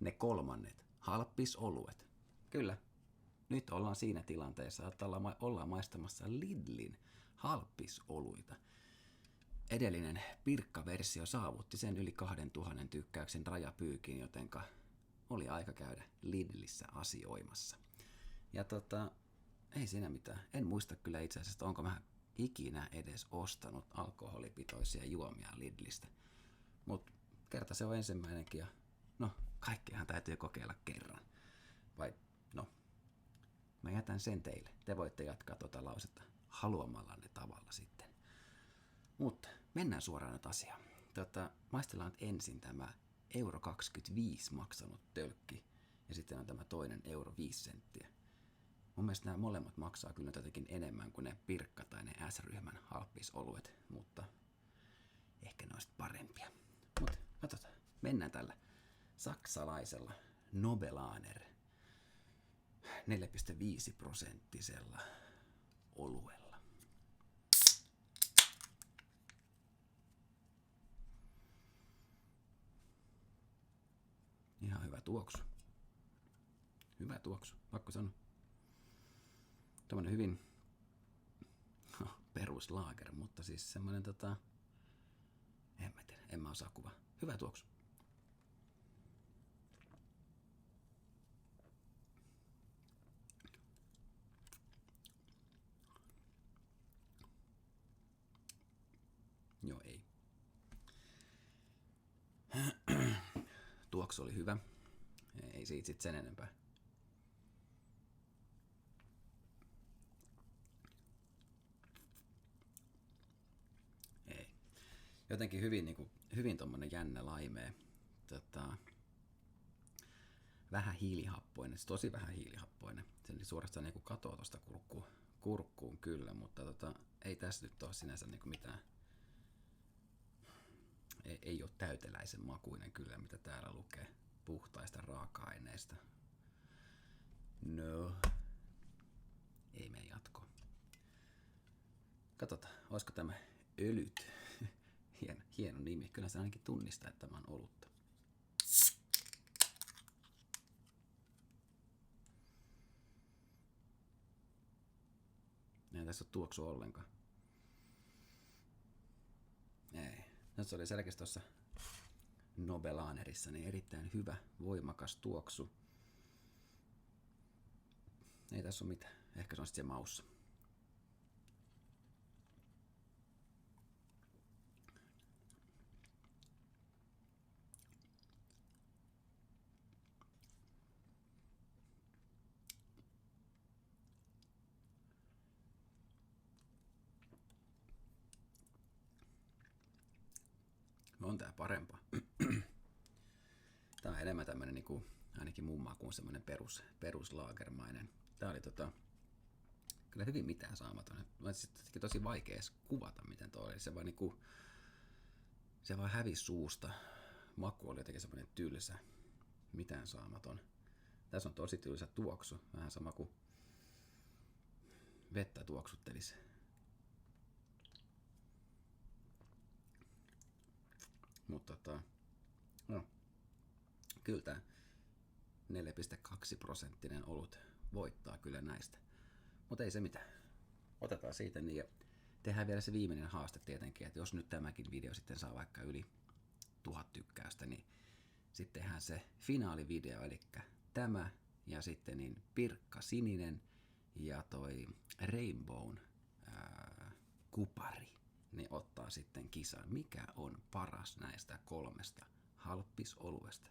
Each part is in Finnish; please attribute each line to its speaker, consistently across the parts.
Speaker 1: ne kolmannet halppisoluet. Kyllä, nyt ollaan siinä tilanteessa, että ollaan maistamassa Lidlin halppisoluita. Edellinen Pirkka-versio saavutti sen yli 2000 tykkäyksen rajapyykin, jotenka oli aika käydä Lidlissä asioimassa. Ja ei siinä mitään. En muista kyllä itse asiassa, onko mä ikinä edes ostanut alkoholipitoisia juomia Lidlistä. Mut kerta se on ensimmäinenkin ja no, kaikkeahan täytyy kokeilla kerran. Vai no, mä jätän sen teille. Te voitte jatkaa tuota lausetta haluamallanne tavalla sitten. Mutta mennään suoraan nyt asiaan. Maistellaan ensin tämä euro 25 maksanut tölkki ja sitten on tämä toinen euro 5 senttiä. Mun mielestä nämä molemmat maksaa kyllä jotenkin enemmän kuin ne Pirkka tai ne S-ryhmän halppisoluet, mutta ehkä ne olisi parempia. Mutta katsotaan, mennään tällä saksalaisella Nobelaner 4,5% oluella. Ihan hyvä tuoksu. Hyvä tuoksu, pakko sanoa. Tämmönen hyvin peruslaager, mutta siis semmonen en mä tiedä, en mä osaa kuvaa. Hyvä tuoksu. Joo, ei. Tuoksu oli hyvä. Ei siitä sit sen enempää. Ei. Jotenkin hyvin tommonen jännä laimee. Vähän hiilihappoinen, tosi vähän hiilihappoinen. Sen suorastaan niinku katoo tosta kurkkuun kyllä, mutta ei tässä nyt ole sinänsä niinku mitään. Ei ole täyteläisen makuinen kyllä, mitä täällä lukee puhtaista raaka-aineista. No, ei mene jatkoon. Katsotaan, olisiko tämä ölyt. Hieno nimi, kyllä se ainakin tunnistaa, että tämä on olutta. Ei tässä ole tuoksua ollenkaan. Ei. No, se oli selkeästi tuossa Nobelanerissa niin erittäin hyvä, voimakas tuoksu. Ei tässä ole mitään. Ehkä se on sitten se maussa. On tää parempaa. Tää on enemmän tämmönen niinku, ainakin mun makuun semmonen peruslaagermainen. Tää oli kyllä hyvin mitään saamaton. Sitten tosi vaikea edes kuvata miten toi oli. Se vaan hävisi suusta. Maku oli jotenkin semmonen tylsä. Mitään saamaton. Tässä on tosi tylsä tuoksu. Vähän sama kuin vettä tuoksuttelisi. Mutta no, kyllä tämä 4,2% olut voittaa kyllä näistä. Mutta ei se mitään. Otetaan siitä niin ja tehdään vielä se viimeinen haaste tietenkin, että jos nyt tämäkin video sitten saa vaikka yli 1000 tykkäystä, niin sitten tehdään se finaalivideo, eli tämä ja sitten niin Pirkka Sininen ja toi Rainbown kupari. Niin ottaa sitten kisan, mikä on paras näistä 3 halppisoluesta.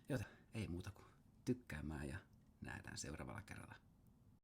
Speaker 1: Joten ei muuta kuin tykkäämään ja nähdään seuraavalla kerralla.